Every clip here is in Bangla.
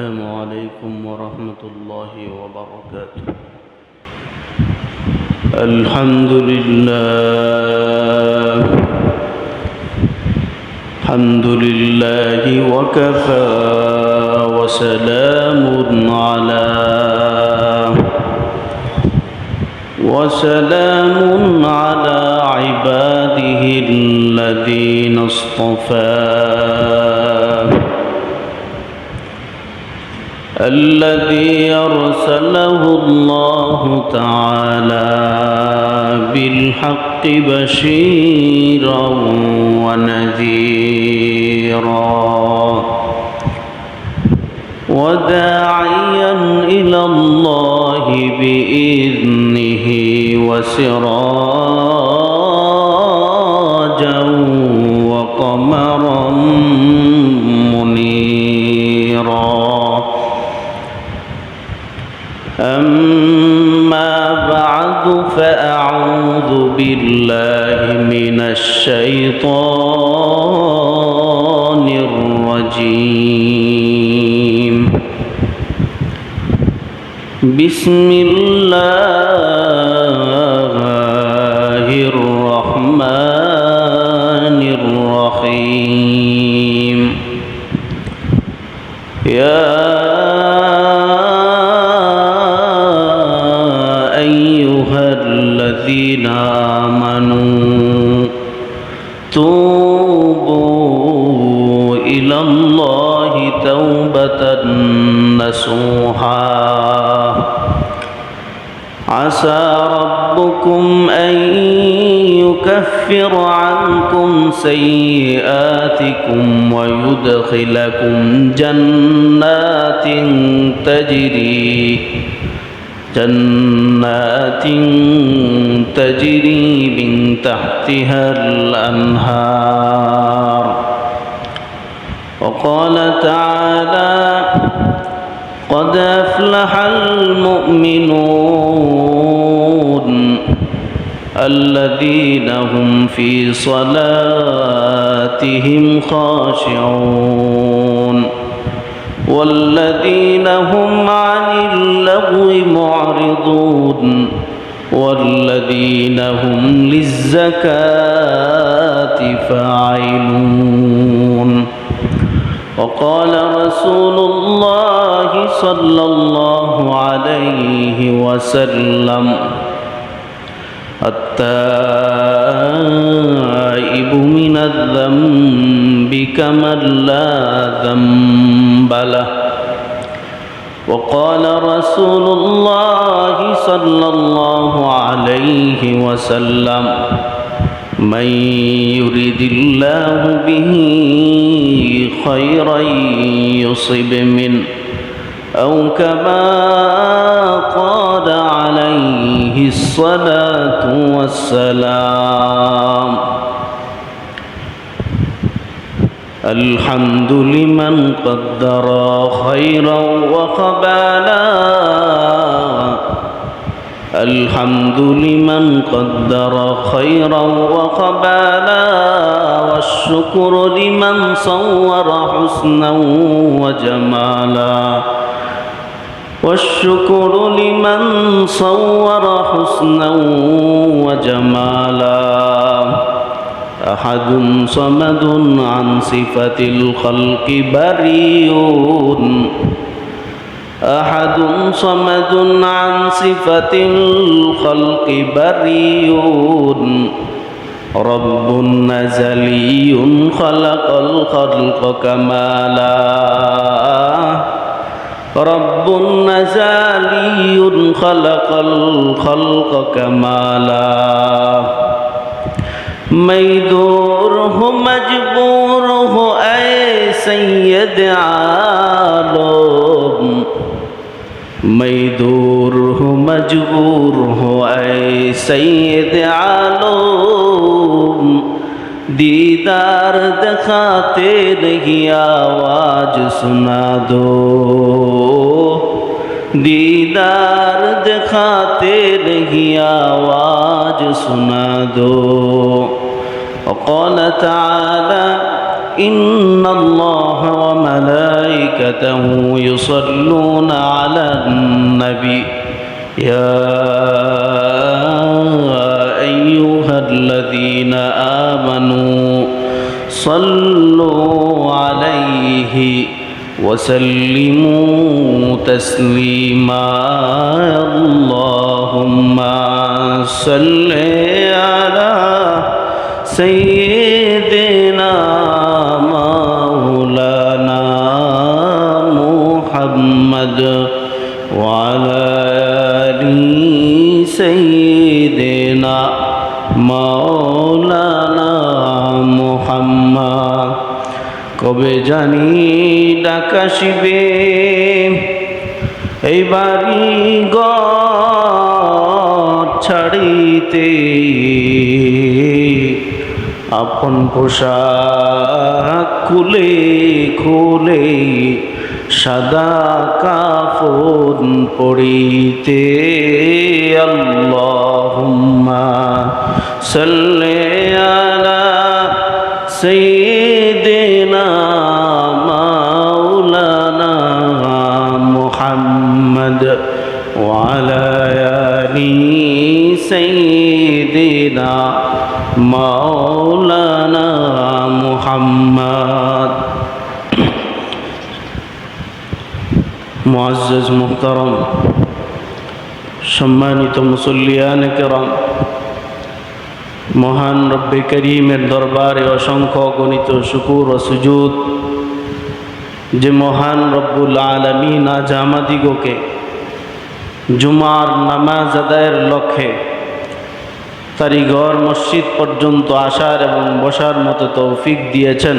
السلام عليكم ورحمة الله وبركاته. الحمد لله وكفى وسلام على عباده الذين اصطفى الذي أرسله الله تعالى بالحق بشيرا ونذيرا وداعيا إلى الله بإذنه وسراجا وقمرا أما بعد فأعوذ بالله من الشيطان الرجيم. بسم الله الرحمن الرحيم. يا الذين آمنوا توبوا إلى الله توبة نصوحا عسى ربكم أن يكفر عنكم سيئاتكم ويدخلكم جنات تجري من تحتها الأنهار. وقال تعالى: قد أفلح المؤمنون الذين هم في صلاتهم خاشعون والذين هم عن اللغو معرضون والذين هم للزكاة فاعلون. وقال رسول الله صلى الله عليه وسلم: التائب من الذنب كمن لا ذنب له. وقال رسول الله صلى الله عليه وسلم: من يرد الله به خيرا يصب منه، أو كما قال عليه الصلاة والسلام. الحمد لمن قدر خيرا وقبالا، الحمد لمن قدر خيرا وقبالا، والشكر لمن صور حسنا وجمالا، والشكر لمن صور حسنا وجمالا. أحد صمد عن صفة الخلق بريء، أحد صمد عن صفة الخلق بريء، رب نزلي خلق الخلق كمالا، رب نزلي خلق الخلق كمالا. ميدوره مجبوره أي سيد عالم، ميدوره مجبوره أي سيد عالم، दीदार दिखाते नहीं आवाज सुना दो, दीदार दिखाते नहीं आवाज सुना दो. وقال تعالى: إن الله وملائكته يصلون على النبي يا أيها الذين آمنوا صلوا عليه وسلموا تسليما اللهم صل على سيدنا مولانا محمد وعلى آل سيدنا مولانا محمد কবে জানি ডাকাশিবে এই বাড়ি ঘর ছাড়িতে আপন পোশাক খুলে খুলে সাদা কাফন পরিতে আল্লাহুম্মা সাল্লি আলা সাইয়্যিদিনা মাওলানা মুহাম্মদ ওয়া আলা আলি সাইয়্যিদিনা মাওলানা মুহাম্মদ। মুআজ্জাজ মুহতারাম, সম্মানিত মুসল্লিয়ান কেরাম, মহান রব্বে করিমের দরবারে অসংখ্য গণিত শুকুর ও সুজুদ যে মহান রব্বুল আলামিন আজ আমাদিগকে জুমার নামাজ আদায়ের লক্ষ্যে তারই ঘর মসজিদ পর্যন্ত আসার এবং বসার মতো তৌফিক দিয়েছেন,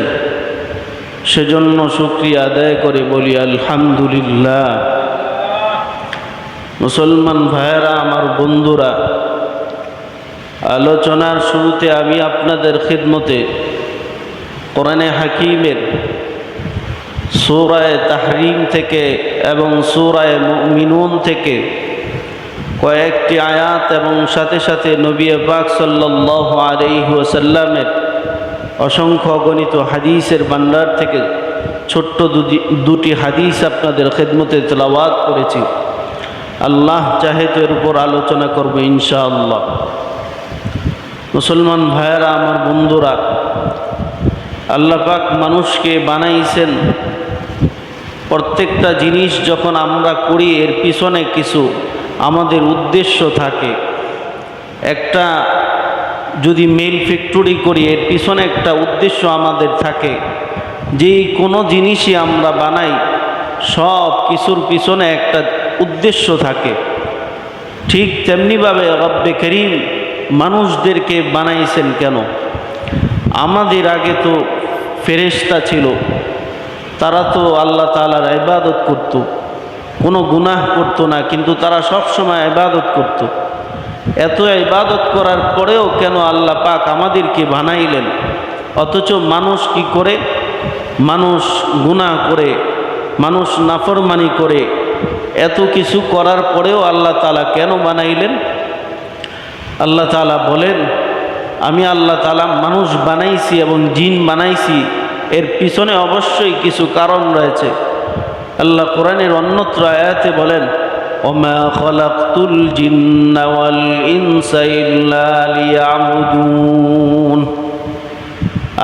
সেজন্য শুকরিয়া আদায় করে বলি আলহামদুলিল্লাহ। মুসলমান ভাইয়েরা, আমার বন্ধুরা, আলোচনার শুরুতে আমি আপনাদের খিদমতে কোরআনে হাকিমের সূরা তাহরিম থেকে এবং সূরা মুমিনুন থেকে কয়েকটি আয়াত এবং সাথে সাথে নবী পাক সাল্লাল্লাহু আলাইহি ওয়াসাল্লামের অসংখ্য গণিত হাদিসের ভান্ডার থেকে ছোট্ট দুটি হাদিস আপনাদের খিদমতে তেলাওয়াত করেছি। আল্লাহ চাহে তো এর উপর আলোচনা করব ইনশাআল্লাহ। মুসলমান ভাইয়েরা, আমার বন্ধুরা, আল্লাহ পাক মানুষকে বানাইছেন, প্রত্যেকটা জিনিস যখন আমরা করি এর পিছনে কিছু আমাদের উদ্দেশ্য থাকে। একটা যদি মেল ফ্যাক্টরি করি এর পিছনে একটা উদ্দেশ্য আমাদের থাকে। যে কোনো জিনিসই আমরা বানাই সব কিছুর পিছনে একটা উদ্দেশ্য থাকে। ঠিক তেমনিভাবে রব্বে করিম মানুষদেরকে বানাইছেন কেন? আমাদের আগে তো ফেরেশতা ছিল, তারা তো আল্লাহ তাআলার ইবাদত করত, কোনো গুনাহ করত না, কিন্তু তারা সব সময় ইবাদত করত। এত ইবাদত করার পরেও কেন আল্লাহ পাক আমাদেরকে বানাইলেন? অথচ মানুষ কি করে? মানুষ গুনাহ করে, মানুষ নাফরমানি করে, এত কিছু করার পরেও আল্লাহ তাআলা কেন বানাইলেন? আল্লাহ তাআলা বলেন, আমি আল্লাহ তাআলা মানুষ বানাইছি এবং জিন বানাইছি, এর পিছনে অবশ্যই কিছু কারণ রয়েছে। আল্লাহ কোরআনের অন্যত্র আয়াতে বলেন, ওমা খলাকতুল জিন্না ওয়াল ইনসা ইল্লা লিয়াবুদুন,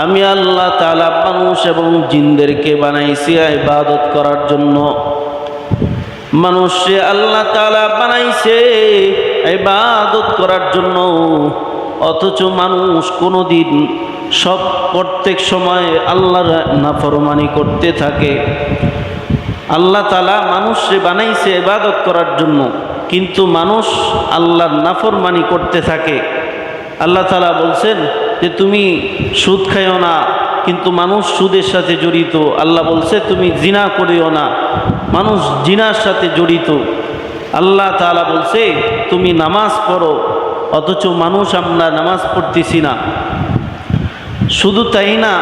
আমি আল্লাহ তাআলা মানুষ এবং জিনদেরকে বানাইছি ইবাদত করার জন্য। মানুষে আল্লাহ তাআলা বানাইছে ইবাদত করার জন্য, অথচ মানুষ কোনোদিন প্রত্যেক সময় আল্লাহর নাফরমানি করতে থাকে। আল্লাহ তাআলা মানুষকে বানাইছে ইবাদত করার জন্য, কিন্তু মানুষ আল্লাহর নাফরমানি করতে থাকে। আল্লাহ তাআলা বলছেন যে তুমি সুদ খাইও না, কিন্তু মানুষ সুদের সাথে জড়িত। আল্লাহ বলছে তুমি জিনা করিও না, মানুষ জিনার সাথে জড়িত। আল্লাহ তাআলা বলছে তুমি নামাজ পড়ো, অথচ মানুষ আমরা নামাজ পড়তেছি না। শুধু তাই না,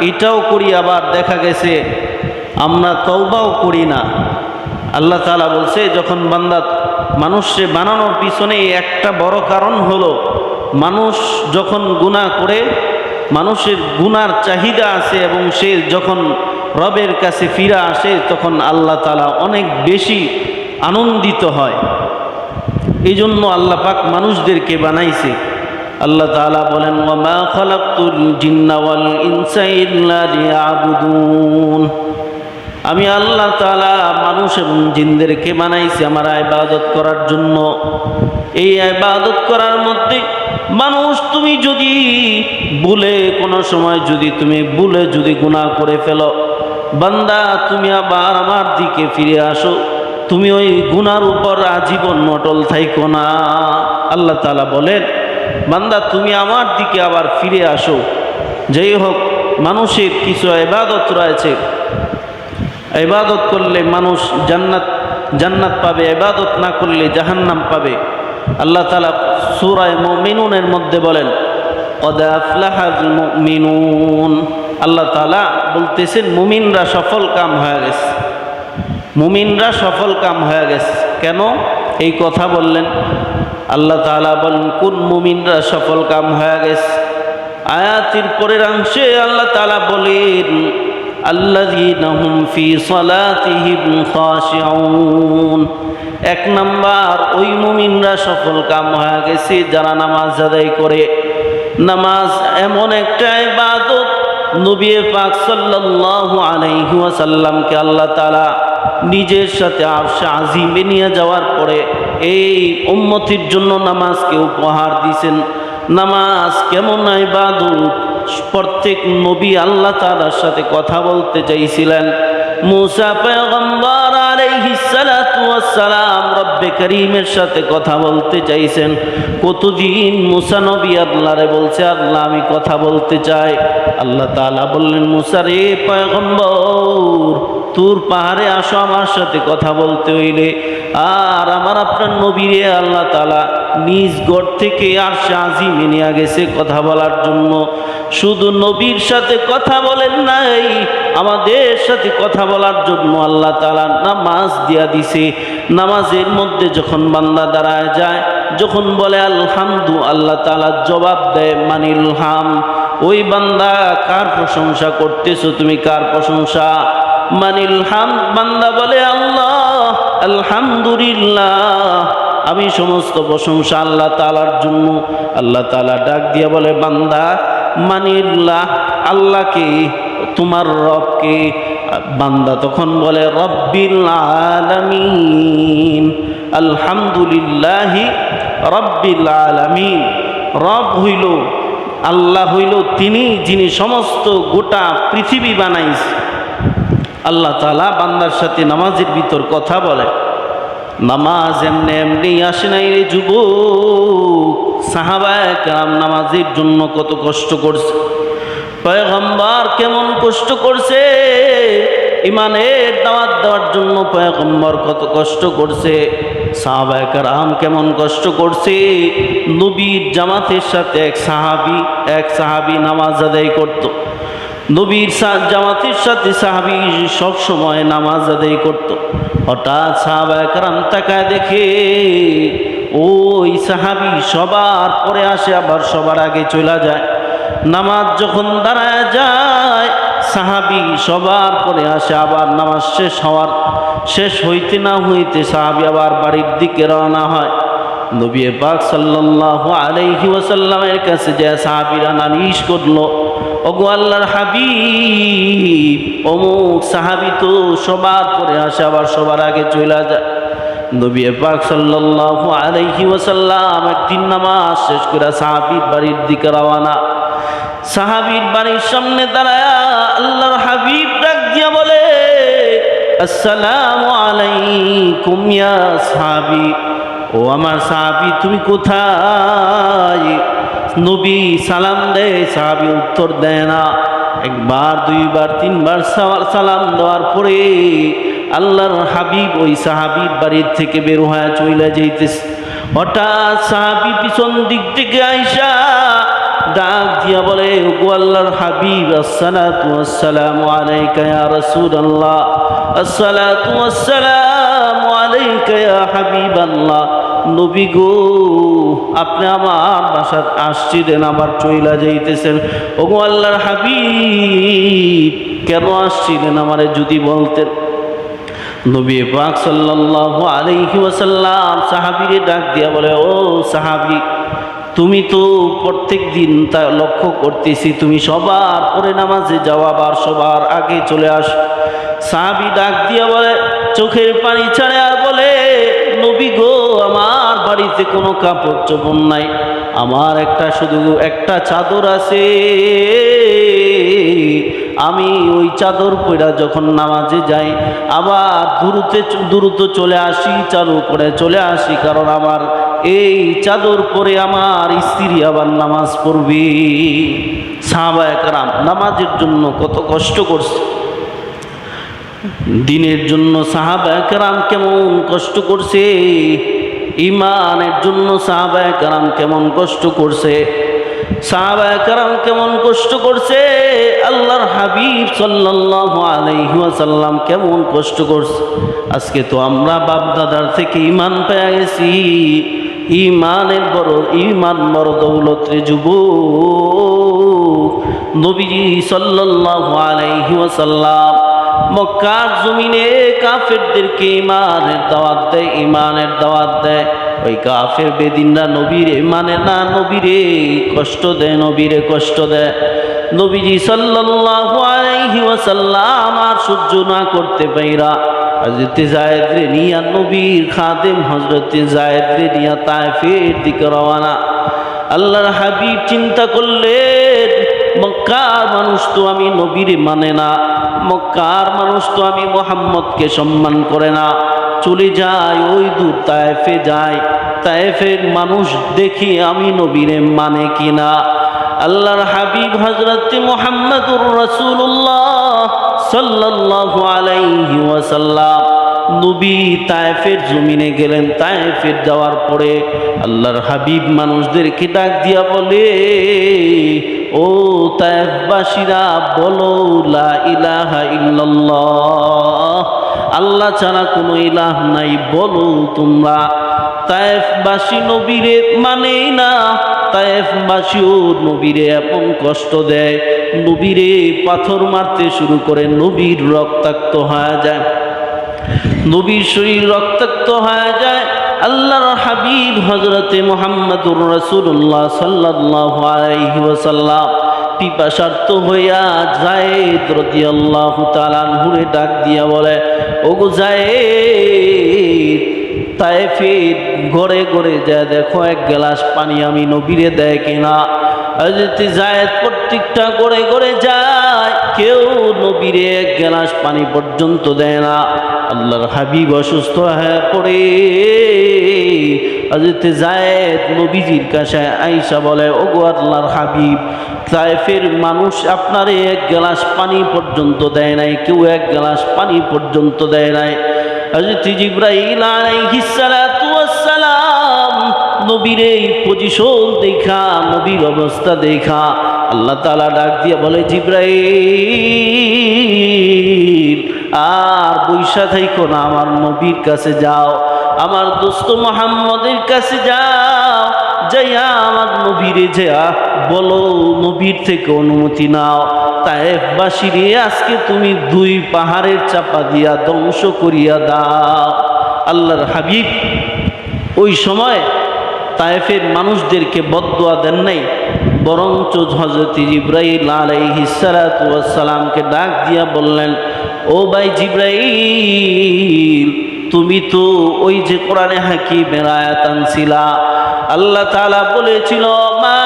এটাও করি, আবার দেখা গেছে আমরা তওবাও করি না। আল্লাহ তাআলা বলছে যখন বান্দা মানুষকে বানানোর পিছনে একটা বড় কারণ হলো, মানুষ যখন গুনাহ করে মানুষের গুনার চাহিদা আছে এবং সে যখন রবের কাছে ফিরে আসে তখন আল্লাহ তাআলা অনেক বেশি আনন্দিত হয়। এই জন্য আল্লাহ পাক মানুষদেরকে বানাইছে। আল্লাহ তাআলা বলেন, ওয়ামা খালাকতুল জিন্না ওয়াল ইনসা ইল্লা লিয়াবুদুন, আমি আল্লাহ তাআলা মানুষ এবং জিনদেরকে বানাইছি আমার ইবাদত করার জন্য। এই ইবাদত করার মধ্যে মানুষ তুমি যদি ভুলে কোনো সময় যদি গুনাহ করে ফেলো, বান্দা তুমি আবার আমার দিকে ফিরে আসো, তুমি ওই গুনার উপর আজীবন অটল থাইকো না। আল্লাহ তাআলা বলেন, বান্দা তুমি আমার দিকে আবার ফিরে আসো। যাই হোক, মানুষের কিছু ইবাদত রয়েছে, ইবাদত করলে মানুষ জান্নাত পাবে, ইবাদত না করলে জাহান্নাম পাবে। আল্লাহ তাআলা সূরা মুমিনুনের মধ্যে বলেন, ক্বাদ আফলাহাল মুমিনুন, আল্লাহ তাআলা বলতেছেন মুমিনরা সফল কাম হয়ে গেছে, মুমিনরা সফল কাম হয়ে গেছে। কেন এই কথা বললেন? আল্লাহ তাআলা বলেন কোন মুমিনরা সফল কাম হয়ে গেছে? আয়াতের পরের অংশে আল্লাহ তাআলা বলেন, আল্লাযীনা হুম ফি সালাতিহিম খাশিউন, এক নাম্বার ওই মুমিনরা সফল কাম হয়ে গেছে যারা নামাজ আদায় করে। নামাজ এমন একটা ইবাদত, নবী পাক সাল্লাল্লাহু আলাইহি ওয়াসাল্লামকে আল্লাহ তাআলা নিজের সাথে আরশে আজিমে নিয়ে যাওয়ার পরে এই উম্মতির জন্য নামাজকে উপহার দিয়েছেন। নামাজ কেমন ইবাদত, প্রত্যেক নবী আল্লাহ তাআলার সাথে কথা বলতে চাইছিলেন। মুসা পয়গম্বর আলাইহিস সালাতু ওয়াস সালাম রব্বে করিমের সাথে কথা বলতে চাইছেন। কতদিন মুসা নবী আল্লাহরে বলছে, আল্লাহ আমি কথা বলতে চাই। আল্লাহ তাআলা বললেন, মুসা রে পয়গম্বর, তুর পাহাড়ে আসো আমার সাথে কথা বলতে হইলে। আর আমার আপনার নবীরে আল্লাহ তাআলা নিজ গড় থেকে আরশে আজিমে নিয়ে গেছে কথা বলার জন্য। শুধু নবীর সাথে কথা বলেন নাই, আমাদের সাথে কথা বলার জন্য আল্লাহ তাআলা নামাজ দিয়া দিছে। নামাজের মধ্যে যখন বান্দা দাঁড়ায় যায়, যখন বলে আলহামদু, আল্লাহ তাআলা জবাব দেয় মানিল হাম। ওই বান্দা কার প্রশংসা করতেছো তুমি, কার প্রশংসা? মানিল হাম, বান্দা বলে আল্লাহ, আলহামদুলিল্লাহ, আমি সমস্ত প্রশংসা আল্লাহ তাআলার জন্য। আল্লাহ তাআলা ডাক দিয়ে বলে, বান্দা মানিল্লাহ, আল্লাহকে, তোমার রবকে। বান্দা তখন বলে রব্বিল আলামিন, আলহামদুলিল্লাহি রব্বিল আলামিন। রব হইল, আল্লাহ হইল তিনি যিনি সমস্ত গোটা পৃথিবী বানাইছে। আল্লাহ তাআলা বান্দার সাথে নামাজের ভিতর কথা বলে। নামাজ এমনি এমনি আসে নাই রে যুবক। সাহাবায়ে কেরাম নামাজের জন্য কত কষ্ট করছে, পয়গম্বর কেমন কষ্ট করছে, ইমানের দাওয়াত দেওয়ার জন্য পয়গম্বর কত কষ্ট করছে, সাহাবায়ে কেরাম কেমন কষ্ট করছে। নবীর জামাতের সাথে এক সাহাবী নামাজ আদায় করত। নবীর জামাতের সাথে সাহাবী সব সময় নামাজ আদায় করত। হঠাৎ সাহাবায়ে কেরাম তাকায় দেখে ওই সাহাবী সবার পরে আসে, আবার সবার আগে চলে যায়। নামাজ যখন দাঁড়ায় যায়, সাহাবী সবার পরে আসে, আবার নামাজ শেষ হইতে না হইতে সাহাবী আবার বাড়ির দিকে রওনা হয়। নবী পাক সাল্লাল্লাহু আলাইহি ওয়াসাল্লামের কাছে যে সাহাবীরা নালিশ করলো, ওগো আল্লাহর হাবিব, অমুক সাহাবী তো সবার পরে আসে, আবার সবার আগে চলে যায়। নবী পাক সাল্লাল্লাহু আলাইহি ওয়াসাল্লাম একদিন নামাজ শেষ করে সাহাবীর বাড়ির দিকে রওনা। সাহাবীর বাড়ির সামনে দাঁড়ায় আল্লাহর হাবিব ডাক দিয়া বলে, আসসালামু আলাইকুম ইয়া সাহাবী, ও আমার সাহাবী তুমি কোথায়? নবী সালাম দেয়, সাহাবী উত্তর দেয় না। একবার, দুইবার, তিনবার সালাম দেওয়ার পরে আল্লাহর হাবিব ওই সাহাবীর বাড়ির থেকে বের হয়ে চলে যাইতেছে। হঠাৎ সাহাবী পিছন দিক থেকে আইসা ডাক দিয়া বলে, ওগো আল্লাহর হাবিব, আসসালাতু ওয়াসসালামু আলাইকা ইয়া রাসূলুল্লাহ, আসসালাতু ওয়াসসালামু আলাইকা ইয়া হাবিবাল্লাহ। নবী গো, আপনি আমার বাসায় আসছিলেন, আবার চইলা যাইতেছেন। ওগো আল্লাহর হাবিব, কেন আসছিলেন আমারে যদি বলতেন। নবী পাক সাল্লাল্লাহু আলাইহি ওয়াসাল্লাম সাহাবীরে ডাক দিয়া বলে, ও সাহাবী, তুমি তো প্রত্যেক দিন তা লক্ষ্য করতেছি তুমি সবার পরে নামাজে যাও, আবার সবার আগে চলে আস। সাহাবী ডাক দিয়া বলে, চোখের পানি ছাড়ে আর বলে, নবী গো, আমার বাড়িতে কোনো কাপড় চোপড় নাই, আমার শুধু একটা চাদর আছে, আমি ওই চাদর পইরা যখন নামাজে যাই আবার দ্রুত চলে আসি, চালু করে চলে আসি, কারণ আমার এই চাদর পরে আমার স্ত্রী আবার নামাজ পড়বে। সাহাবায়ে কেরাম নামাজের জন্য কত কষ্ট করছে, দিনের জন্য সাহাবায়ে কেরাম কেমন কষ্ট করছে, ঈমানের জন্য সাহাবায়ে কেরাম কেমন কষ্ট করছে, সাহাবায়ে কেরাম কেমন কষ্ট করছে, আল্লাহর হাবিব সাল্লাল্লাহু আলাইহি ওয়াসাল্লাম কেমন কষ্ট করছে। আজকে তো আমরা বাপ দাদার থেকে ঈমান পেয়ে গেছি, ঈমান বড় দৌলত রে যুবক। নবীজি সাল্লাল্লাহু আলাইহি ওয়াসাল্লাম মক্কার জমিনে কাফেরদেরকে ঈমানের দাওয়াত দেয়। ওই কাফের বেদিনরা নবীরে মানে না, নবীরে কষ্ট দেয়। নবীজি সাল্লাল্লাহু আলাইহি ওয়াসাল্লাম আর সহ্য না করতে পাইরা হযরতে যায়েদ রে নিয়া, নবীর খাদেম হযরতে যায়েদ রে নিয়া তায়েফের দিকে রওনা। আল্লাহর হাবিব চিন্তা করলেন, মক্কার মানুষ তো আমি নবীরে মানে না, মক্কার মানুষ তো আমি মুহাম্মদকে সম্মান করে না, চলে যায় ওই দূর তায়েফে যায়, তায়েফের মানুষ দেখি আমি নবীরে মানে কিনা। আল্লাহর হাবিব হযরত মুহাম্মদুর রাসূলুল্লাহ সাল্লাল্লাহু আলাইহি ওয়াসাল্লাম নবী তায়েফের জমিনে গেলেন। তায়েফের যাওয়ার পরে আল্লাহর হাবিব মানুষদেরকে ডাক দিয়া বলে, ও তায়েফবাসীরা, বলো লা ইলাহা ইল্লাল্লাহ, আল্লাহ ছাড়া কোনো ইলাহ নাই, বলো তোমরা। তায়েফবাসী নবীরে মানেই না, তায়েফবাসীও নবীরে এমন কষ্ট দেয়, নবীরে পাথর মারতে শুরু করে, নবীর রক্তাক্ত হয়ে যায়, নবীর শরীর রক্তাক্ত হয়ে যায়। আল্লাহর হাবিব হযরতে মুহাম্মদুর রাসূলুল্লাহ সাল্লাল্লাহু আলাইহি ওয়াসাল্লাম পিপাসার্ত হইয়া যায়েদ রাদিয়াল্লাহু তাআলা আনহুরে ডাক দিয়া বলে, ওগো যায়েদ, তায়েফের ঘরে ঘরে যা দেখো এক গ্লাস পানি আমি নবীরে দেয় কিনা। হযরত যায়েদ প্রত্যেকটা ঘরে ঘরে যায়, কেউ নবীরে এক গ্লাস পানি পর্যন্ত দেয় না। আল্লাহর হাবিব অসুস্থ হয়ে পড়ে হযরত যায়েদ নবীজির কাছে আয়েশা বলে, ওগো আল্লাহর হাবিব, তায়েফের মানুষ আপনারে এক গ্লাস পানি পর্যন্ত দেয় নাই, কেউ এক গ্লাস পানি পর্যন্ত দেয় নাই। হযরত জিবরাইল আলাইহিস সালাতু ওয়াস সালাম নবীর এই পজিশন দেখা, নবীর অবস্থা দেখা আল্লাহ তাআলা ডাক দিয়ে বলে, জিবরাইল আর বৈশা থাইকো না, আমার নবীর কাছে যাও, আমার দোস্ত মুহাম্মদের কাছে যাও, যাইয়া আমার নবীরে যা বলো, নবীর থেকে অনুমতি নাও, তায়েফবাসীরে আজকে তুমি দুই পাহাড়ের চাপা দিয়া ধ্বংস করিয়া দাও। আল্লাহর হাবিব ওই সময় তায়েফের মানুষদেরকে বদদুয়া দেন নাই, বরঞ্চ হযরত জিবরাইল আলাইহিস সালাতু ওয়াস সালামকে ডাক দিয়া বললেন, ও ভাই জিবরাইল, তুমি তো ওই যে কোরআনে হাকিমের আয়াত আনছিলা, আল্লাহ তাআলা বলেছিল, মা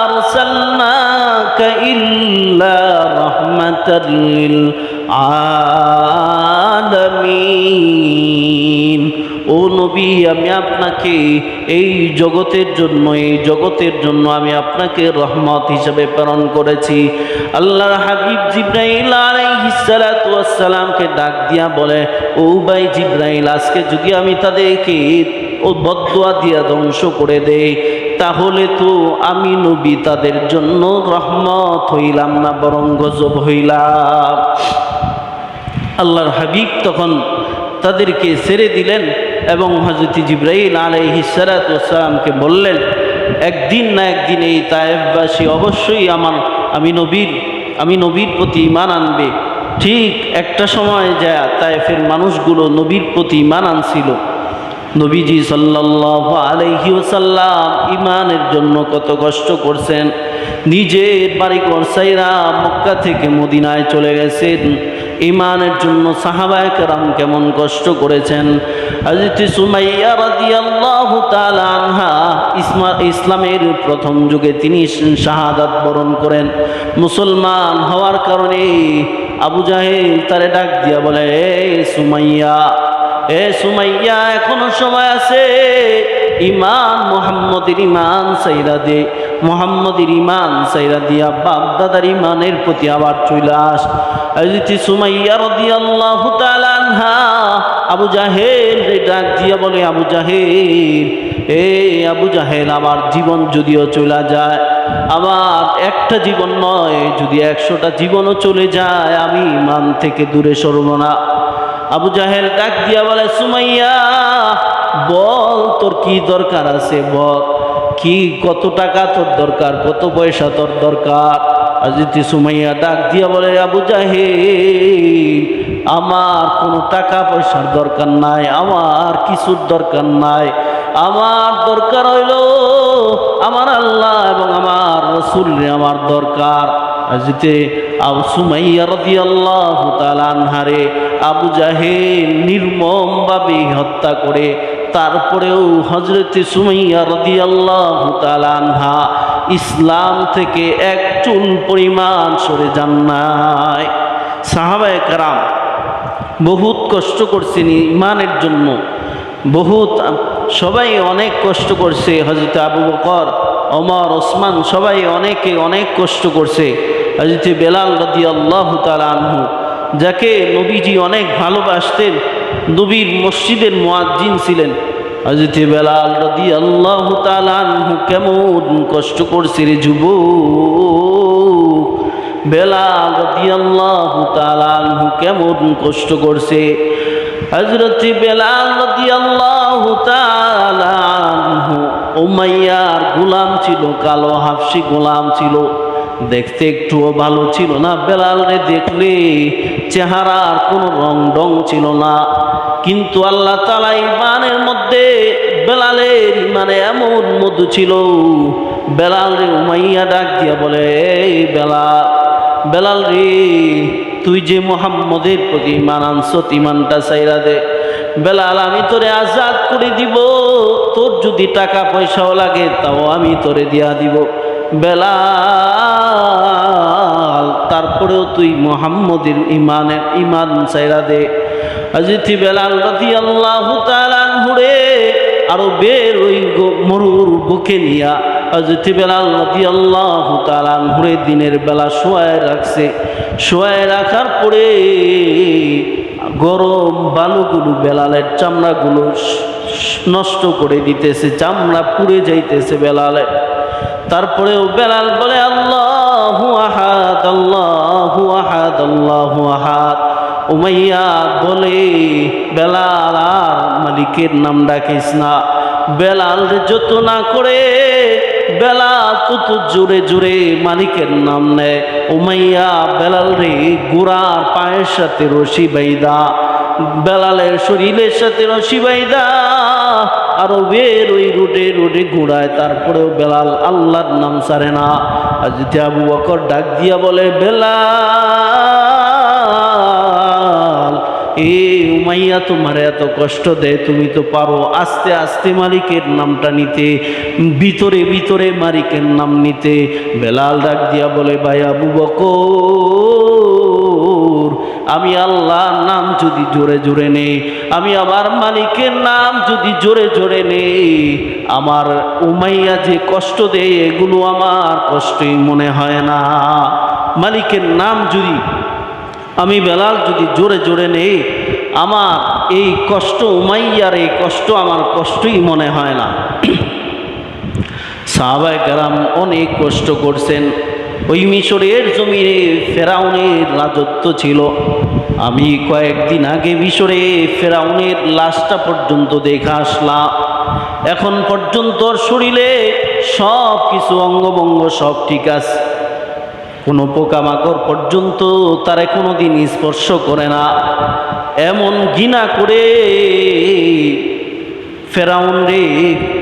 আরসালনাকা ইল্লা রাহমাতাল লিল আলামিন। ও নবী, আমি আপনাকে এই জগতের জন্য আমি আপনাকে রহমত হিসেবে প্রেরণ করেছি। আল্লাহর হাবিব জিবরাইল আলাইহিস সালাতু ওয়াস সালামকে ডাক দিয়া বলে, ও ভাই জিবরাইল, আজকে যদি আমি তাদেরকে বদদুয়া দিয়া ধ্বংস করে দেই, তাহলে তো আমি নবী তাদের জন্য রহমত হইলাম না, বরং গজব হইলাম। আল্লাহর হাবিব তখন তাদেরকে ছেড়ে দিলেন। এবং হযরত জিবরাইল আলাইহিস সালাতু ওয়াস সালামকে বললেন, একদিন না একদিন এই তায়েফবাসী অবশ্যই আমি নবীর প্রতি ঈমান আনবে। ঠিক একটা সময় যায় তায়েফের মানুষগুলো নবীর প্রতি ঈমান আনছিল। নবীজি সাল্লাল্লাহু আলাইহি ওয়াসাল্লাম ঈমানের জন্য কত কষ্ট করছেন, নিজের বাড়িঘর ছাইরা মক্কা থেকে মদিনায় চলে গেছেন ঈমানের জন্য। সাহাবায়ে কেরাম কেমন কষ্ট করেছেন। হযরত সুমাইয়া রাদিয়াল্লাহু তাআলা আনহা ইসলামের প্রথম যুগে তিনি শাহাদাত বরণ করেন। মুসলমান হওয়ার কারণে আবু জাহেল তারে ডাক দিয়া বলে, এ সুমাইয়া এখনো সময় আছে, মুহাম্মদের ঈমান সাইরা দে, মুহাম্মদের ঈমান সাইরা দিয়া বাপ দাদার ঈমানের প্রতি আবার চলে আস। হযরত সুমাইয়া রাদিয়াল্লাহু তাআলা আনহা আবু জাহেল ডাক দিয়া বলে, আবু জাহেল আমার জীবন যদিও চলে যায়, আমার একটা জীবন নয়, যদি 100টা জীবনও চলে যায় আমি ঈমান থেকে দূরে সরব না। আবু জাহেল ডাক দিয়া বলে, সুমাইয়া বল তোর কি দরকার আছে, বল কত টাকা তোর দরকার, কত পয়সা তোর দরকার। হযরত সুমাইয়া ডাক দিয়া বলে, আবু জাহেল আমার কোনো টাকা পয়সার দরকার নাই, আমার কিছুর দরকার নাই, আমার দরকার হইল আমার আল্লাহ এবং আমার রাসূলের আমার দরকার। হযরত সুমাইয়া রাদিয়াল্লাহু তাআলা আনহারে আবু জাহেল নির্মমভাবে হত্যা করে, তারপরেও হযরত সুমাইয়া রাদিয়াল্লাহু তাআলা আনহা ইসলাম থেকে এক চুল পরিমাণ সরে যান নাই। সাহাবায়ে কেরাম বহুত কষ্ট করছেন ঈমানের জন্য, সবাই অনেক কষ্ট করছে। হযরত আবু বকর, ওমর, ওসমান সবাই অনেক কষ্ট করছে। হযরত বেলাল রাদিয়াল্লাহু তাআলা আনহু, যাকে নবীজি অনেক ভালোবাসতেন, নবীর মসজিদের মুয়াজ্জিন ছিলেন, হযরত বেলাল রাদিয়াল্লাহু তাআলা আনহু কেমন কষ্ট করছে রে যুবক, বেলাল রাদিয়াল্লাহু তাআলা আনহু কেমন কষ্ট করছে। হযরত বেলাল রাদিয়াল্লাহু তাআলা আনহু উমাইয়ার গোলাম ছিল, কালো হাবশি গোলাম ছিল, দেখতে একটুও ভালো ছিল না। বেলালরে দেখলে চেহারার কোনো রং ছিল না, কিন্তু আল্লাহ তাআলা ঈমানের মধ্যে বেলালের ঈমানে এমন মধু ছিল। বেলালরে উমাইয়া ডাক দিয়া বলে, এই বেলাল রে, তুই যে মুহাম্মদের প্রতি ঈমান আনছত, ঈমানটা ছাইরা দে। বেলাল আমি তোরে আজাদ করে দিব, তোর যদি টাকা পয়সাও লাগে তাও আমি তোরে দিয়া দিব। বেলাল তারপরেও তুই মুহাম্মদের ঈমান ছাইরা দে। হযরত বেলাল রাদিয়াল্লাহু তাআলা আনহু রে আরো বের ওই মরুর বুকে নিয়া হযরত বেলাল রাদিয়াল্লাহু তাআলা আনহু রে দিনের বেলা শোয়ায় রাখছে। শোয়ায় রাখার পরে গরম বালুগুলো বেলালের চামড়াগুলো নষ্ট করে দিতেছে, চামড়া পুড়ে যাইতেছে বেলালের। তারপরেও বেলাল বলে, আল্লাহু আহাদ, আল্লাহু আহাদ, আল্লাহু আহাদ। উমাইয়া বলে, বেলাল আর মালিকের নাম ডাকিস না। বেলাল যত না করে বেলাল তত জোরে জোরে মালিকের নাম নেয়। উমাইয়া বেলাল রে গোড়ার পায়ের সাথে রশি বাইদা, বেলালের শরীরের সাথে রশি বাইদা আরো বের ওই রোডে ঘোড়ায়। তারপরেও বেলাল আল্লাহর নাম ছাড়ে না। হযরত আবু বকর ডাক দিয়া বলে, বেলাল উমাইয়া তোমার এত কষ্ট দেয়, তুমি তো পারো আস্তে আস্তে মালিকের নামটা নিতে, ভিতরে মালিকের নাম নিতে। বেলাল ডাক দিয়া বলে, ভাই আবু বকর, আমি আল্লাহর নাম যদি জোরে জোরে নেই, আমি আমার মালিকের নাম যদি জোরে জোরে নেই, আমার উমাইয়া যে কষ্ট দেয় এগুলো আমার কষ্টই মনে হয় না। মালিকের নাম যদি আমি বেলাল যদি জোরে জোরে নেই, আমার এই কষ্ট উমাইয়ার এই কষ্ট আমার কষ্টই মনে হয় না। সাহাবায়ে কেরাম অনেক কষ্ট করছেন। ওই মিশরের জমিনে ফেরাউনের রাজত্ব ছিল। আমি কয়েকদিন আগে মিশরে ফেরাউনের লাশটা পর্যন্ত দেখে আসলাম। এখন পর্যন্ত ওর শরীরে সব কিছু অঙ্গভঙ্গ সব ঠিক আছে, কোনো পোকামাকড় পর্যন্ত তারা কোনোদিন স্পর্শ করে না। এমন ঘৃণা করে ফেরাউন রে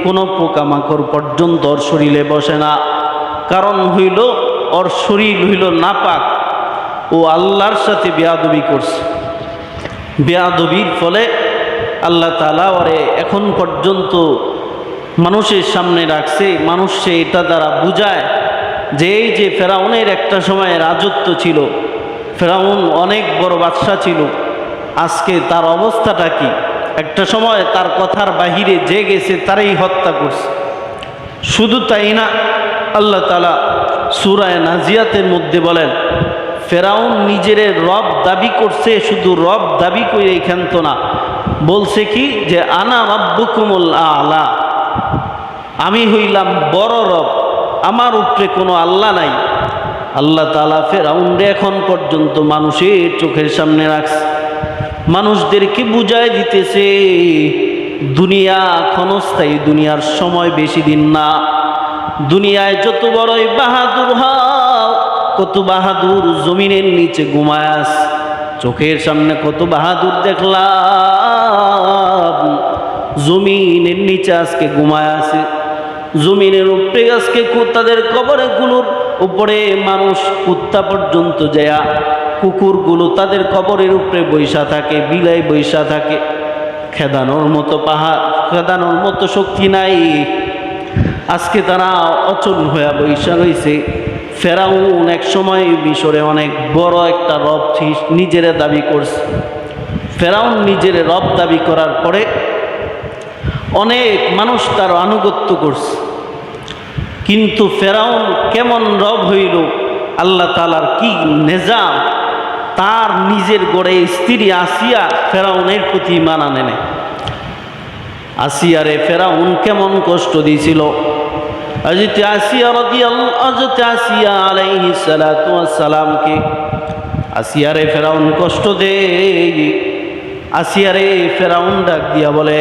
কোনো পোকামাকড় পর্যন্ত ওর শরীরে বসে না। কারণ হইল ওর শরীর হইল নাপাক, ও আল্লাহর সাথে বেয়াদবি করছে। বেয়াদবির ফলে আল্লাহ তাআলা ওরে এখন পর্যন্ত মানুষের সামনে রাখছে। মানুষ সে এটা দ্বারা বুঝায় যে এই যে ফেরাউনের একটা সময় রাজত্ব ছিল, ফেরাউন অনেক বড় বাদশা ছিল, আজকে তার অবস্থাটা কি। একটা সময় তার কথার বাহিরে যে গেছে তারাই হত্যা করছে। শুধু তাই না, আল্লাহ তাআলা সূরা নাজিয়াতের মধ্যে বলেন ফেরাউন নিজের রব দাবি করছে, শুধু রব দাবি করে ক্ষান্ত না, বলছে কি যে আনা রাব্বুকুমুল আ'লা, আমি হইলাম বড় রব, আমার উপরে কোনো আল্লাহ নাই। আল্লাহ তাআলা ফেরাউনরে এখন পর্যন্ত মানুষের চোখের সামনে রাখছে, মানুষদেরকে বুঝায় দিতেছে দুনিয়া ক্ষণস্থায়ী, দুনিয়ার সময় বেশি দিন না। দুনিয়ায় যত বড়ই বাহাদুর হও, কত বাহাদুর জমিনের নিচে ঘুমায় আছে। চোখের সামনে কত বাহাদুর দেখলাম, জমিনের নিচে আজকে ঘুমায় আছে। জমিনের উপরে আজকে তাদের কবরগুলোর উপরে মানুষ কুত্তা পর্যন্ত যায়, কুকুরগুলো তাদের কবরের উপরে বৈশা থাকে, বিলাই বৈশা থাকে। খেদানোর মতো পাহাড়, খেদানোর মতো শক্তি নাই, আজকে তারা অচল হয়ে বৈশা রয়েছে। ফেরাউন এক সময় মিশরে অনেক বড় একটা রব নিজের দাবি করছে। ফেরাউন নিজের রব দাবি করার পরে অনেক মানুষ তার আনুগত্য করছে। কিন্তু ফেরাউন কেমন রব হইল, আল্লাহ তাআলার কি নিজাম, তার নিজের গড়ে স্ত্রী আসিয়া ফেরাউনের প্রতি ঈমান আনে নাই। আসিয়ারে ফেরাউন কেমন কষ্ট দিয়েছিল। হযরত আসিয়া আলাইহিস সালাতু ওয়াস সালামকে আসিয়ারে ফেরাউন কষ্ট দেয়। আসিয়ারে ফেরাউন ডাক দিয়া বলে,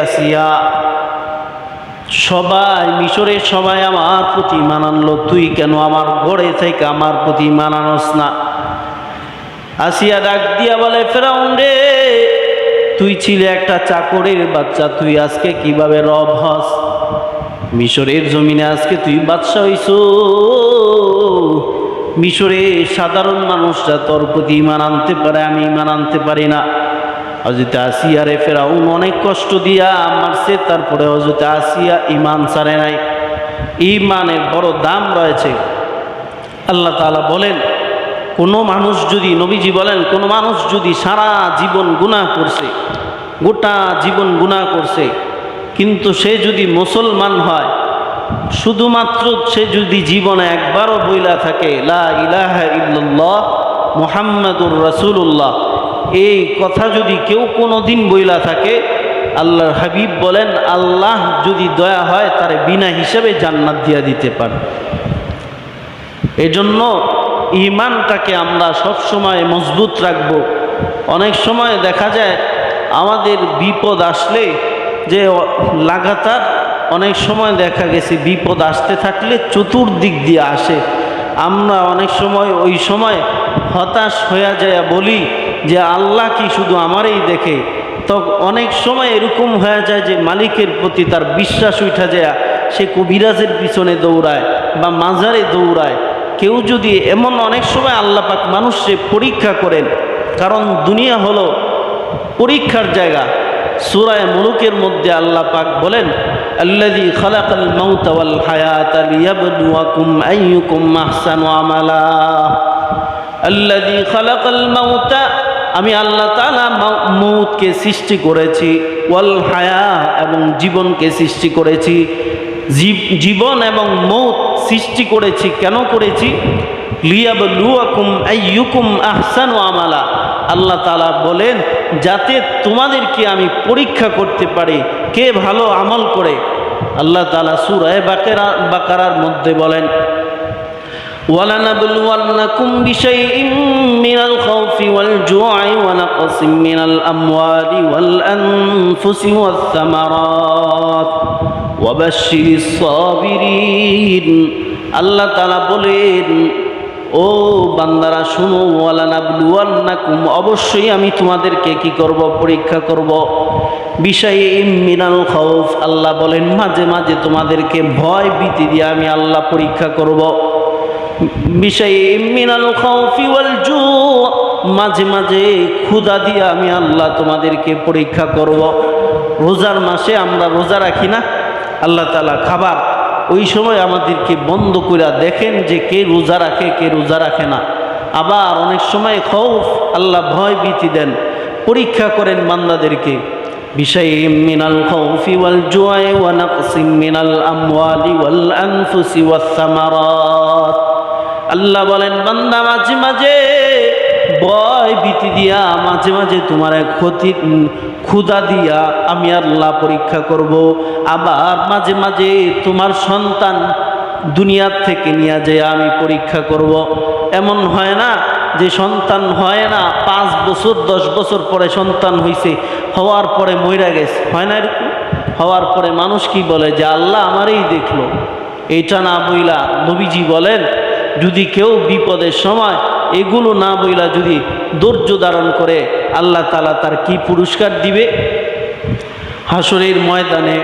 আসিয়া, সবাই মিশরের সবাই আমার প্রতি ঈমান আনলো, তুই কেন আমার ঘরে থেকে আমার প্রতি ঈমান আনস না? আসিয়া ডাক দিয়া বলে, ফেরাউন রে, তুই ছিলে একটা চাকরের বাচ্চা, তুই আজকে কিভাবে রব হস? মিশরের জমিনে আজকে তুই বাদশা হইছ। মিশরে সাধারণ মানুষরা তোর প্রতি ঈমান আনতে পারে, আমি ঈমান আনতে পারি না। হযরত আসিয়ারে ফেরাউন অনেক কষ্ট দিয়া মারছে, তারপরে হযরত আসিয়া ঈমান ছাড়ে নাই। ঈমানের বড় দাম রয়েছে। আল্লাহ তাআলা বলেন, কোনো মানুষ যদি, নবীজি বলেন, কোনো মানুষ যদি সারা জীবন গুনাহ করছে, গোটা জীবন গুনাহ করছে, কিন্তু সে যদি মুসলমান হয়, শুধুমাত্র সে যদি জীবনে একবারও বইলা থাকে লা ইলাহা ইল্লাল্লাহ মুহাম্মাদুর রাসূলুল্লাহ, এই কথা যদি কেউ কোনো দিন বইলা থাকে, আল্লাহর হাবিব বলেন আল্লাহ যদি দয়া হয় তারে বিনা হিসাবে জান্নাত দিয়া দিতে পারে। এজন্য ঈমানটাকে আমরা সব সময় মজবুত রাখব। অনেক সময় দেখা যায় আমাদের বিপদ আসলে যে লাগাতার অনেক সময় দেখা গেছে বিপদ আসতে থাকলে চতুর্দিক দিয়ে আসে, আমরা অনেক সময় ওই সময় হতাশ হয়ে যায়, বলি যে আল্লাহ কি শুধু আমারই দেখে? তো অনেক সময় এরকম হয়ে যায় যে মালিকের প্রতি তার বিশ্বাস উঠা যায়, সে কবিরাজের পিছনে দৌড়ায় বা মাজারে দৌড়ায়। কেউ যদি এমন, অনেক সময় আল্লাহ পাক মানুষকে পরীক্ষা করেন, কারণ দুনিয়া হলো পরীক্ষার জায়গা। সূরা মুলুকের মধ্যে আল্লাহ পাক বলেন, আল্লাযী খালাকাল মাউতা ওয়াল হায়াতা লিয়াবলুয়াকুম আইয়ুকুম আহসানু আমালা। আল্লাযী খালাকাল মাউতা, আমি আল্লাহ তাআলা মউতকে সৃষ্টি করেছি, ওয়াল হায়া, এবং জীবনকে সৃষ্টি করেছি। জীবন এবং মউত সৃষ্টি করেছি, কেন করেছি? লিয়াবলুয়াকুম আইয়ুকুম আহসানু আমালা। আল্লাহ তাআলা বলেন যাতে তোমাদেরকে আমি পরীক্ষা করতে পারি কে ভালো আমল করে। আল্লাহ তাআলা সূরা বাকারার মধ্যে বলেন, وَلَنَبْلُوَنَّكُمْ بِشَيْءٍ مِّنَ الْخَوْفِ وَالْجُوعِ وَنَقْصٍ مِّنَ الْأَمْوَالِ وَالْأَنفُسِ وَالثَّمَرَاتِ وَبَشِّرِ الصَّابِرِينَ। আল্লাহ তাআলা বলেন, ও বান্দারা শুনো, ওয়ালানাবলুওয়ান্নাকুম, অবশ্যই আমি তোমাদেরকে কি করব? পরীক্ষা করব। বিশাইইম মিনাল খাউফ, আল্লাহ বলেন মাঝে মাঝে তোমাদেরকে ভয় ভীতি দিয়ে আমি আল্লাহ পরীক্ষা করব। বিশাইইম মিনাল খাউফি ওয়াল জু, মাঝে মাঝে ক্ষুধা দিয়ে আমি আল্লাহ তোমাদেরকে পরীক্ষা করব। রোজার মাসে আমরা রোজা রাখি না, আল্লাহ তাআলা খাবার ওই সময় আমাদেরকে বন্ধ করে দেখেন যে কে রোজা রাখে কে রোজা রাখে না। আবার অনেক সময় খৌফ, আল্লাহ ভয় ভীতি দেন, পরীক্ষা করেন বান্দাদেরকে। বিশাইইম মিনাল খাউফি ওয়াল জুআই ওয়া নাকসিম মিনাল আমওয়ালি ওয়াল আনফুসি ওয়াস সামারাত। আল্লাহ বলেন বান্দা মাঝে মাঝে ভয় ভীতি দিয়া, মাঝে মাঝে তোমার ক্ষুধা দিয়া আমি আল্লাহ পরীক্ষা করব। আবার মাঝে মাঝে তোমার সন্তান দুনিয়ার থেকে নিয়ে যায় আমি পরীক্ষা করব। এমন হয় না যে সন্তান হয় না, 5 বছর 10 বছর পরে সন্তান হইছে, হওয়ার পরে মইরা গেছে, হয় না এরকম? হওয়ার পরে মানুষ কি বলে যে আল্লাহ আমারই দেখলো। এইটা না বইলা নবীজি বলেন, যদি কেউ বিপদের সময় এগুলো না বইলা যদি ধৈর্য ধারণ করে, আল্লাহ তাআলা তার কি পুরস্কার দিবে? হাসরের ময়দানে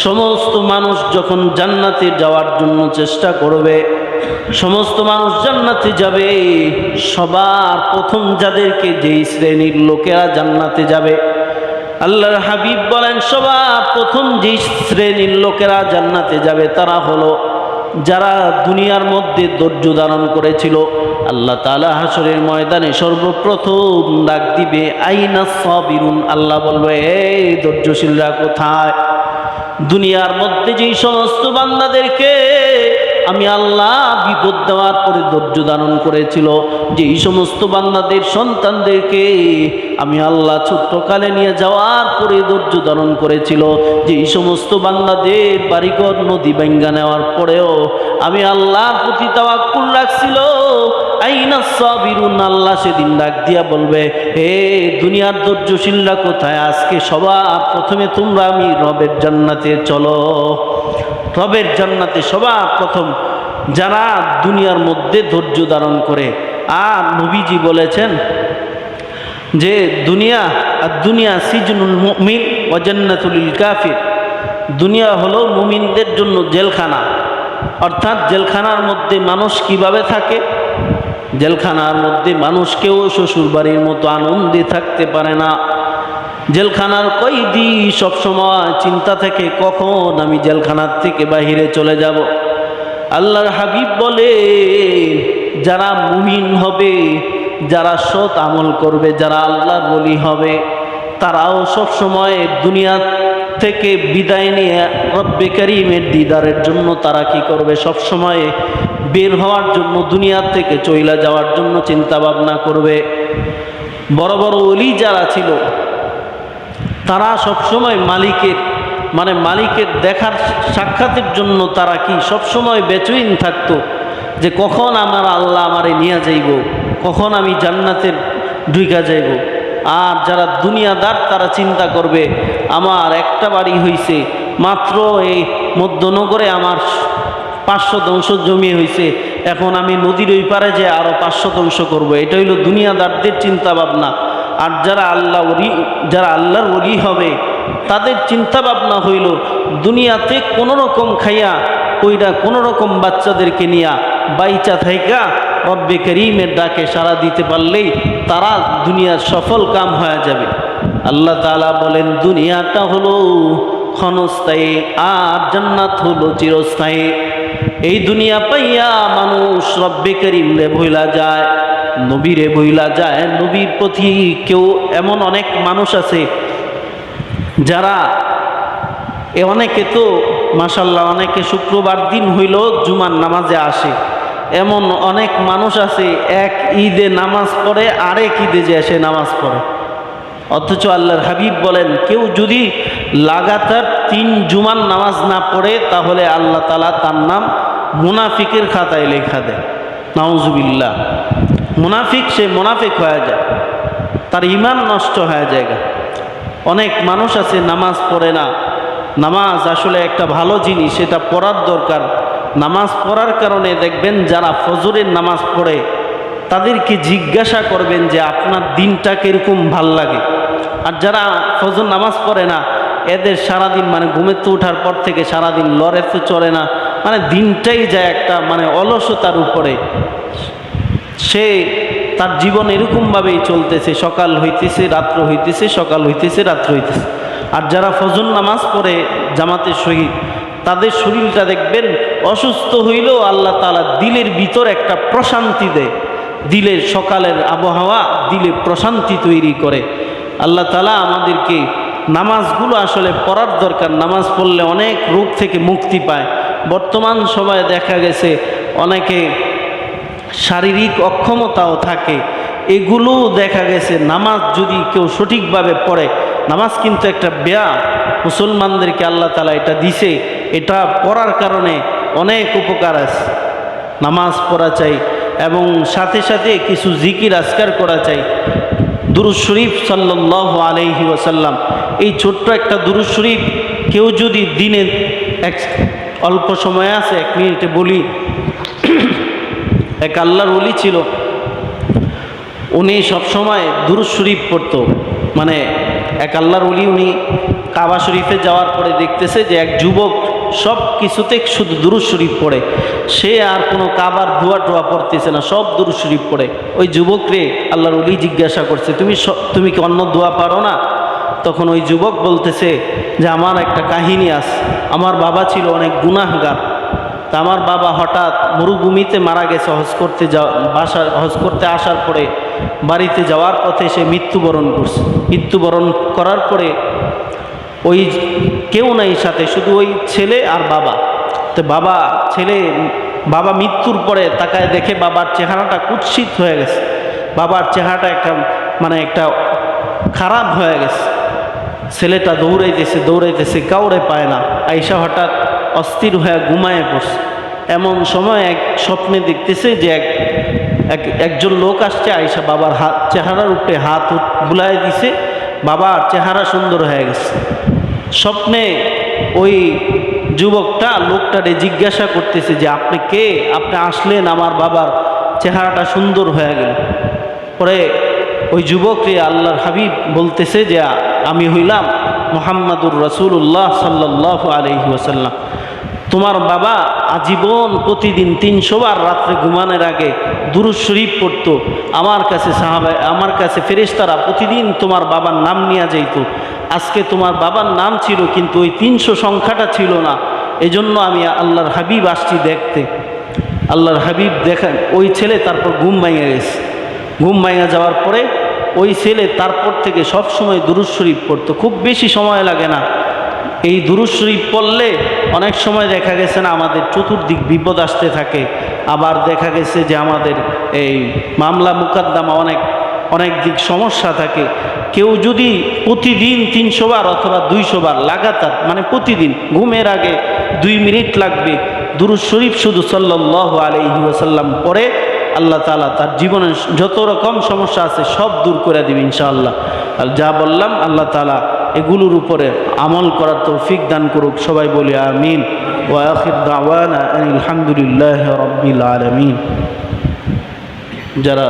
সমস্ত মানুষ যখন জান্নাতে যাওয়ার জন্য চেষ্টা করবে, সমস্ত মানুষ জান্নাতে যাবে, সবার প্রথম যাদেরকে যেই শ্রেণীর লোকেরা জান্নাতে যাবে, আল্লাহর হাবিব বলেন সবার প্রথম যেই শ্রেণীর লোকেরা জান্নাতে যাবে তারা হলো যারা দুনিয়ার মধ্যে ধৈর্য ধারণ করেছিল। আল্লাহ তাআলা হাসরের ময়দানে সর্বপ্রথম ডাক দিবে আইনাস সাবিরুন, আল্লাহ বলবে এই ধৈর্যশীলরা কোথায়? দুনিয়ার মধ্যে যেই সমস্ত বান্দাদেরকে আমি আল্লাহ বিপদ দেওয়ার পরে ধৈর্য ধারণ করেছিল, যেই সমস্ত বান্দাদের সন্তানদেরকে আমি আল্লাহ ছোট্টকালে নিয়ে যাওয়ার পরে ধৈর্য ধারণ করেছিল, যেই সমস্ত বান্দাদের বাড়িঘর নদী ভাঙ্গা নেওয়ার পরেও আমি আল্লাহর প্রতি তাওয়াক্কুল রাখছিল, আইনাস সাবিরুন, আল্লাহ সেদিন ডাক দিয়া বলবে হে দুনিয়ার ধৈর্যশীলরা কোথায়? আজকে সবার প্রথমে তোমরা আমি রবের জান্নাতে চলো। রবের জান্নাতে সবার প্রথম যারা দুনিয়ার মধ্যে ধৈর্য ধারণ করে। আর নবীজি বলেছেন যে দুনিয়া সিজনুল মুমিন ওয়া জান্নাতুল লিল কাফির, দুনিয়া হলো মুমিনদের জন্য জেলখানা। অর্থাৎ জেলখানার মধ্যে মানুষ কিভাবে থাকে? জেলখানার মধ্যে মানুষ কেউ শ্বশুর বাড়ির মতো আনন্দে থাকতে পারে না। জেলখানার কয়েদি সবসময় চিন্তা থেকে কখন আমি জেলখানার থেকে বাহিরে চলে যাব। আল্লাহর হাবিব বলে যারা মুমিন হবে, যারা সৎ আমল করবে, যারা আল্লাহর ওলি হবে, তারাও সবসময় দুনিয়া থেকে বিদায় নিয়ে রব্বে কারীমের দিদারের জন্য তারা কি করবে? সবসময় বের হওয়ার জন্য, দুনিয়া থেকে চইলা যাওয়ার জন্য চিন্তা ভাবনা করবে। বড় বড় ওলি যারা ছিল তারা সবসময় মালিকের দেখার সাক্ষাতের জন্য তারা কি সবসময় বেচৈন থাকতো যে কখন আমার আল্লাহ আমারে নিয়ে যাইব, কখন আমি জান্নাতের ঢুইকা যাইব। আর যারা দুনিয়াদার তারা চিন্তা করবে আমার একটা বাড়ি হইছে মাত্র, এই মধ্যনগরে আমার 500 শতাংশ জমি হয়েছে, এখন আমি নদীর ওই পারে যে আরো 500 শতাংশ করবো। এটা হইল দুনিয়াদারদের চিন্তা ভাবনা। আর যারা আল্লাহর ওলি হবে তাদের চিন্তা ভাবনা হইল দুনিয়াতে কোনো রকম খাইয়া ওইটা কোনো রকম বাচ্চাদেরকে নিয়া বাইচা থাইকা রব্বে কারীমের ডাকে সাড়া দিতে পারলেই তারা দুনিয়ার সফল কাম হয়ে যাবে। আল্লাহ তাআলা বলেন দুনিয়াটা হলো ক্ষণস্থায়ী আর জান্নাত হলো চিরস্থায়ী। এই দুনিয়া পাইয়া মানুষ রব্বে কারীম রে ভুলা যায়, নবীরে ভুলা যায়। নবীর প্রতি কেউ এমন অনেক মানুষ আছে যারা অনেকে তো মাশাআল্লাহ অনেকে শুক্রবার দিন হইল জুমার নামাজে আসে, এমন অনেক মানুষ আছে এক ঈদে নামাজ পড়ে আরেক ঈদে যে এসে নামাজ পড়ে। অথচ আল্লাহর হাবিব বলেন কেউ যদি লাগাতার 3 জুমার নামাজ না পড়ে তাহলে আল্লাহ তাআলা তার নাম মুনাফিকের খাতায় লেখা দেয়। নাউজুবিল্লাহ, মুনাফিক সে মুনাফিক হয়ে যায়, তার ঈমান নষ্ট হয়ে যায়। অনেক মানুষ আছে নামাজ পড়ে না। নামাজ আসলে একটা ভালো জিনিস, সেটা পড়ার দরকার। নামাজ পড়ার কারণে দেখবেন যারা ফজরের নামাজ পড়ে তাদেরকে জিজ্ঞাসা করবেন যে আপনার দিনটা কীরকম ভাল লাগে। আর যারা ফজর নামাজ পড়ে না এদের সারাদিন মানে ঘুমেতে ওঠার পর থেকে সারাদিন লড়েতে চলে না, মানে দিনটাই যায় একটা মানে অলসতার উপরে। সে তার জীবন এরকমভাবেই চলতেছে, সকাল হইতেছে রাত্র হইতেছে, সকাল হইতেছে রাত্র হইতেছে। আর যারা ফজর নামাজ পড়ে জামাতের সহিত তাদের শরীরটা দেখবেন অসুস্থ হইলেও আল্লাহ তাআলা দিলের ভিতর একটা প্রশান্তি দেয়। দিলের সকালের আবহাওয়া দিলে প্রশান্তি তৈরি করে। আল্লাহ তাআলা আমাদেরকে নামাজগুলো আসলে পড়ার দরকার। নামাজ পড়লে অনেক রোগ থেকে মুক্তি পায়। বর্তমান সময়ে দেখা গেছে অনেকে শারীরিক অক্ষমতাও থাকে, এগুলো দেখা গেছে নামাজ যদি কেউ সঠিকভাবে পড়ে, নামাজ কিন্তু একটা ব্যায়াম, মুসলমানদেরকে আল্লাহ তাআলা এটা দিছে, এটা পড়ার কারণে অনেক উপকার আছে। নামাজ পড়া চাই এবং সাথে সাথে কিছু জিকির আজকার করা চাই। দুরূদ শরীফ সাল্লাল্লাহু আলাইহি ওয়াসাল্লাম, এই ছোট্ট একটা দুরূদ শরীফ কেউ যদি দিনে অল্প সময় আছে 1 মিনিটে বলি। এক আল্লাহর ওলি ছিল, উনি সবসময় দুরূদ শরীফ পড়তো। মানে এক আল্লাহর ওলি, উনি কাবা শরীফে যাওয়ার পরে দেখতেছে যে এক যুবক সব কিছুতে শুধু দুরূদ শরীফ পড়ে, সে আর কোনো কাবার দোয়া টোয়া পড়তেছে না, সব দুরূদ শরীফ পড়ে। ওই যুবকরে আল্লাহর ওলি জিজ্ঞাসা করছে, তুমি কি অন্য দোয়া পারো না? তখন ওই যুবক বলতেছে যে আমার একটা কাহিনী আছে, আমার বাবা ছিল অনেক গুনাহগার। তা আমার বাবা হঠাৎ মরুভূমিতে মারা গেছে, হজ করতে আসার পরে বাড়িতে যাওয়ার পথে সে মৃত্যুবরণ করছে। মৃত্যুবরণ করার পরে ওই কেউ নাই সাথে, শুধু ওই ছেলে আর বাবা। তো বাবা মৃত্যুর পরে তাকায় দেখে বাবার চেহারাটা কুৎসিত হয়ে গেছে, বাবার চেহারাটা একটা খারাপ হয়ে গেছে। ছেলেটা দৌড়াইতেছে কাউরে পায় না। আয়েশা হঠাৎ অস্থির হয়ে ঘুমায় পড়ছে। এমন সময় এক স্বপ্নে দেখতেছে যে একজন লোক আসছে, আয়েশা বাবার চেহারার উপরে হাত বুলায় দিছে, বাবার চেহারা সুন্দর হয়ে গেছে। স্বপ্নে ওই যুবকটা লোকটারে জিজ্ঞাসা করতেছে যে আপনি কে, আপনি আসলেন, আমার বাবার চেহারাটা সুন্দর হয়ে গেল। পরে ওই যুবকরে আল্লাহর হাবিব বলতেছে যে আমি হইলাম মুহাম্মাদুর রাসূলুল্লাহ সাল্লাল্লাহু আলাইহি ওয়াসাল্লাম। তোমার বাবা আজীবন প্রতিদিন 300 বার রাত্রে ঘুমানোর আগে দুরূদ শরীফ পড়তো। আমার কাছে ফেরেশতারা প্রতিদিন তোমার বাবার নাম নিয়ে যাইত। আজকে তোমার বাবার নাম ছিল কিন্তু ওই 300 সংখ্যাটা ছিল না, এজন্য আমি আল্লাহর হাবিব আসছি দেখতে। আল্লাহর হাবিব দেখেন ওই ছেলে তারপর ঘুম ভেঙে গেছে। ঘুম ভেঙে যাওয়ার পরে ওই ছেলে তারপর থেকে সব সময় দুরূদ শরীফ পড়তো। খুব বেশি সময় লাগে না। এই দুরূদ শরীফ পড়লে অনেক সময় দেখা গেছে না আমাদের চতুর্দিক বিপদ আসতে থাকে। আবার দেখা গেছে যে আমাদের এই মামলা মুকদ্দমা অনেক দিক সমস্যা থাকে। কেউ যদি প্রতিদিন 300 বার অথবা 200 বার লাগাতার, মানে প্রতিদিন ঘুমের আগে 2 মিনিট লাগবে দুরূদ শরীফ শুধু সাল্লাল্লাহু আলাইহি ওয়াসাল্লাম পড়ে, আল্লাহ তাআলা তার জীবনের যত রকম সমস্যা আছে সব দূর করে দিবে ইনশাআল্লাহ। আর যা বললাম আল্লাহ তাআলা এগুলোর উপরে আমল করার তৌফিক দান করুক। সবাই বলি আমিন। ওয়া আখির দাওয়ানা আলহামদুলিল্লাহি রাব্বিল আলামিন। যারা